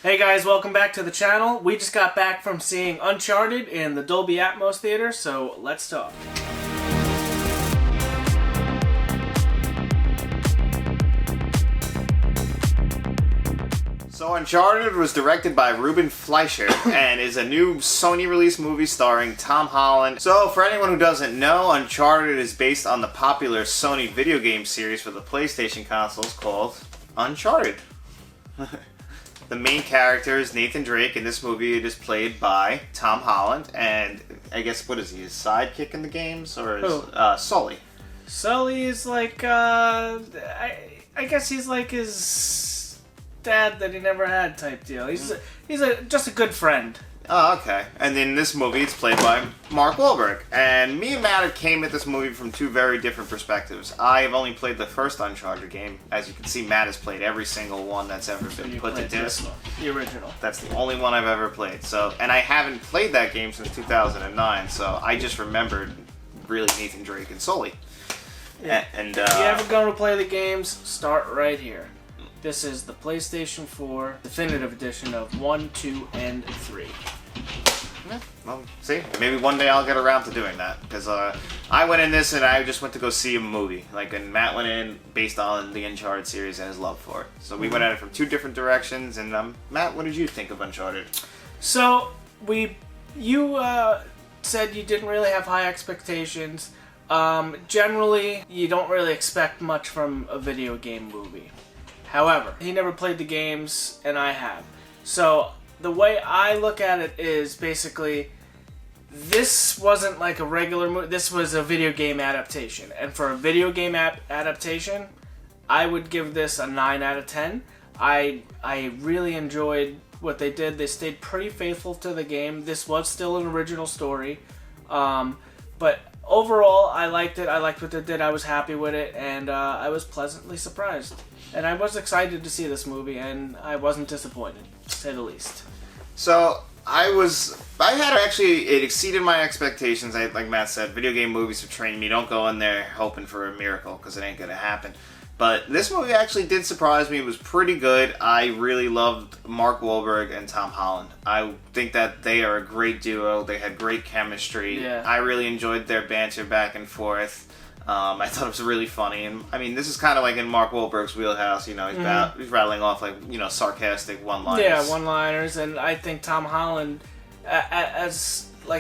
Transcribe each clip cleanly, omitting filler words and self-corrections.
Hey guys, welcome back to the channel. We just got back from seeing Uncharted in the Dolby Atmos theater, so let's talk. So Uncharted was directed by Ruben Fleischer and is a new Sony release movie starring Tom Holland. So for anyone who doesn't know, Uncharted is based on the popular Sony video game series for the PlayStation consoles called Uncharted. The main character is Nathan Drake. In this movie, it is played by Tom Holland, and I guess, what is he, his sidekick in the games? Or is Sully? Sully is like, I guess he's like his dad that he never had type deal. He's just a good friend. Oh, okay. And in this movie, it's played by Mark Wahlberg. And me and Matt came at this movie from two very different perspectives. I have only played the first Uncharted game. As you can see, Matt has played every single one that's ever been put to disc. The original. That's the only one I've ever played. And I haven't played that game since 2009, so I just remembered really Nathan Drake and Sully. Yeah. And if you ever going to play the games, start right here. This is the PlayStation 4 Definitive Edition of 1, 2, and 3. Yeah, well, see, maybe one day I'll get around to doing that, because I went in this and I just went to go see a movie, and Matt went in based on the Uncharted series and his love for it. So we went at it from two different directions, and Matt, what did you think of Uncharted? So, you said you didn't really have high expectations. Generally, you don't really expect much from a video game movie. However, he never played the games, and I have. So, the way I look at it is basically, this wasn't like a regular movie, this was a video game adaptation. And for a video game adaptation, I would give this a 9 out of 10. I really enjoyed what they did. They stayed pretty faithful to the game. This was still an original story. But overall, I liked it. I liked what they did. I was happy with it, and I was pleasantly surprised. And I was excited to see this movie, and I wasn't disappointed, to say the least. So, it exceeded my expectations. Like Matt said, video game movies have trained me. Don't go in there hoping for a miracle, because it ain't going to happen. But this movie actually did surprise me. It was pretty good. I really loved Mark Wahlberg and Tom Holland. I think that they are a great duo. They had great chemistry. Yeah. I I really enjoyed their banter back and forth. I thought it was really funny. And I mean, this is kind of like in Mark Wahlberg's wheelhouse. You know, he's rattling off sarcastic one-liners. Yeah, one-liners. And I think Tom Holland,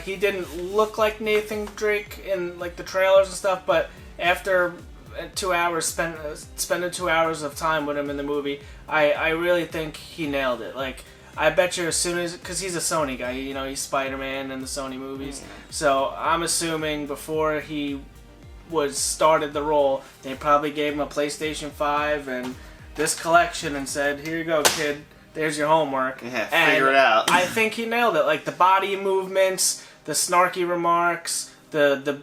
he didn't look like Nathan Drake in the trailers and stuff, but after 2 hours spending 2 hours of time with him in the movie, I really think he nailed it. I bet you as soon as, because he's a Sony guy, he's Spider-Man in the Sony movies, so I'm assuming before he started the role, they probably gave him a PlayStation 5 and this collection and said, here you go, kid, there's your homework. Yeah, figure it out. I think he nailed it. The body movements, the snarky remarks, the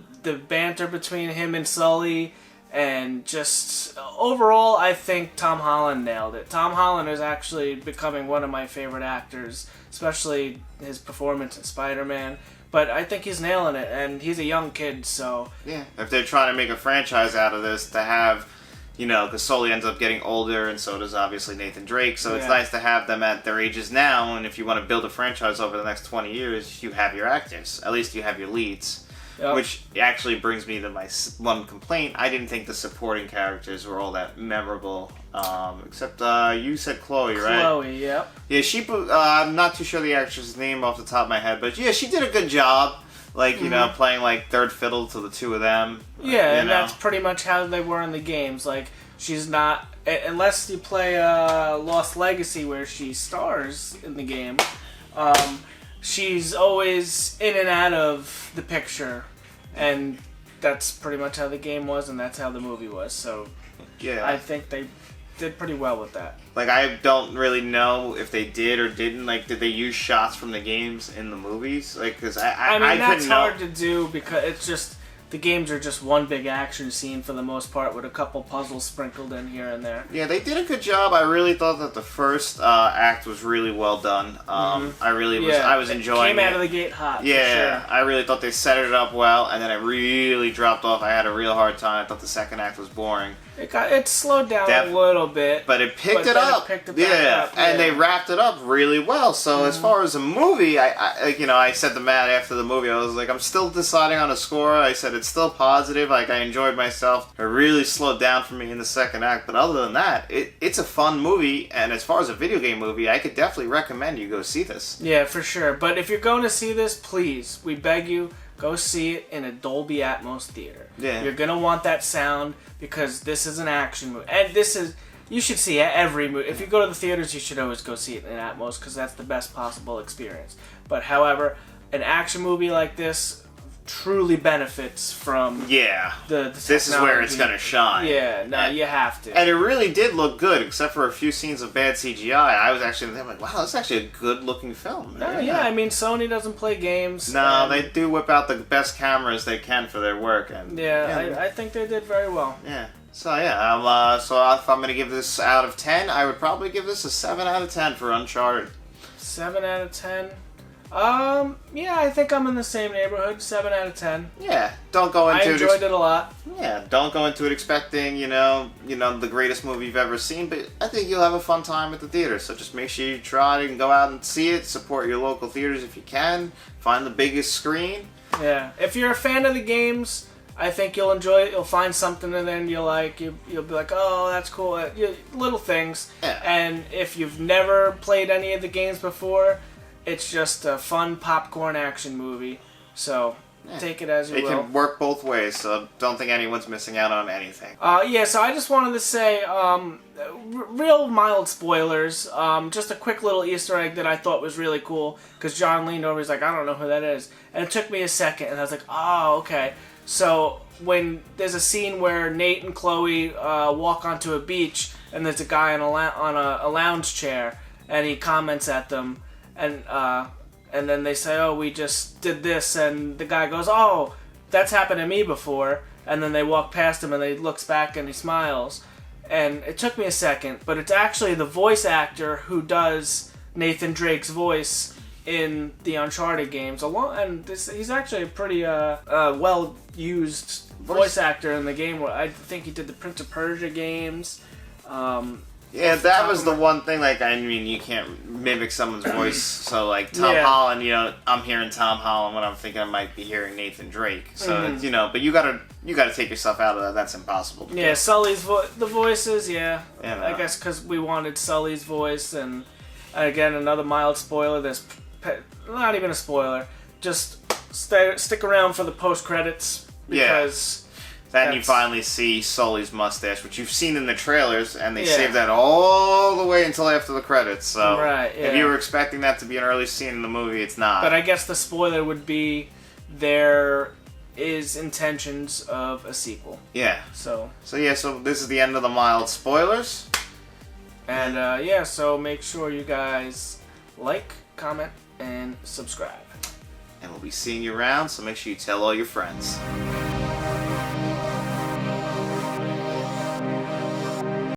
banter between him and Sully, and just overall, I think Tom Holland nailed it. Tom Holland is actually becoming one of my favorite actors, especially his performance in Spider-Man. But I think he's nailing it, and he's a young kid, so... Yeah, if they're trying to make a franchise out of this, to have, because Sully ends up getting older, and so does obviously Nathan Drake, so it's nice to have them at their ages now, and if you want to build a franchise over the next 20 years, you have your actors. At least you have your leads. Yep. Which actually brings me to my one complaint. I didn't think the supporting characters were all that memorable, except you said Chloe, right? Chloe, yep. Yeah, I'm not too sure the actress's name off the top of my head, but yeah, she did a good job, playing third fiddle to the two of them. Yeah, and that's pretty much how they were in the games. She's not, unless you play Lost Legacy where she stars in the game, she's always in and out of the picture, and that's pretty much how the game was, and that's how the movie was, so yeah. I think they did pretty well with that. I don't really know if they did or didn't, did they use shots from the games in the movies? Because I mean, couldn't that's know. hard to do, because it's just, the games are just one big action scene for the most part, with a couple puzzles sprinkled in here and there. Yeah, they did a good job. I really thought that the first act was really well done. I really was. I was enjoying it. Came out of the gate hot. Yeah, for sure. I really thought they set it up well, and then it really dropped off. I had a real hard time. I thought the second act was boring. It slowed down a little bit, but it picked it up. And they wrapped it up really well. So as far as a movie, I said to Matt after the movie, I was like, I'm still deciding on a score. I said it's still positive. Like, I enjoyed myself. It really slowed down for me in the second act. But other than that, it's a fun movie. And as far as a video game movie, I could definitely recommend you go see this. Yeah, for sure. But if you're going to see this, please, we beg you, go see it in a Dolby Atmos theater. Yeah. You're going to want that sound because this is an action movie. And you should see every movie. If you go to the theaters, you should always go see it in Atmos because that's the best possible experience. But however, an action movie like this truly benefits from the this is where it's going to shine. Yeah, no, you have to. And it really did look good, except for a few scenes of bad CGI. I was actually like, wow, this is actually a good-looking film. No, yeah, I mean, Sony doesn't play games. No, they do whip out the best cameras they can for their work. And I think they did very well. Yeah. So, yeah, so if I'm going to give this out of 10, I would probably give this a 7 out of 10 for Uncharted. 7 out of 10? Yeah, I think I'm in the same neighborhood. 7 out of 10. Yeah, don't go into I enjoyed it a lot. Yeah, don't go into it expecting, the greatest movie you've ever seen, but I think you'll have a fun time at the theater. So just make sure you try and go out and see it. Support your local theaters if you can. Find the biggest screen. Yeah, if you're a fan of the games, I think you'll enjoy it. You'll find something in there and you'll be like, oh, that's cool. Little things. Yeah. And if you've never played any of the games before, it's just a fun popcorn action movie. So take it as you will. It can work both ways, so don't think anyone's missing out on anything. So I just wanted to say, real mild spoilers. Just a quick little Easter egg that I thought was really cool, because John leaned over, he's like, I don't know who that is. And it took me a second, and I was like, oh, okay. So when there's a scene where Nate and Chloe walk onto a beach, and there's a guy on a lounge chair, and he comments at them, and then they say, oh, we just did this, and the guy goes, oh, that's happened to me before, and then they walk past him, and he looks back, and he smiles, and it took me a second, but it's actually the voice actor who does Nathan Drake's voice in the Uncharted games, and he's actually a pretty well-used voice actor in the game. I think he did the Prince of Persia games. Yeah, that was the one thing, you can't mimic someone's voice, so, Tom Holland, I'm hearing Tom Holland when I'm thinking I might be hearing Nathan Drake, so, but you gotta take yourself out of that, that's impossible to do. Sully's the voices, I guess because we wanted Sully's voice, and again, another mild spoiler, not even a spoiler, just stick around for the post-credits, because... Then you finally see Sully's mustache, which you've seen in the trailers, and they saved that all the way until after the credits. So if you were expecting that to be an early scene in the movie, it's not. But I guess the spoiler would be there is intentions of a sequel. Yeah. So this is the end of the mild spoilers. And so make sure you guys like, comment, and subscribe. And we'll be seeing you around, so make sure you tell all your friends.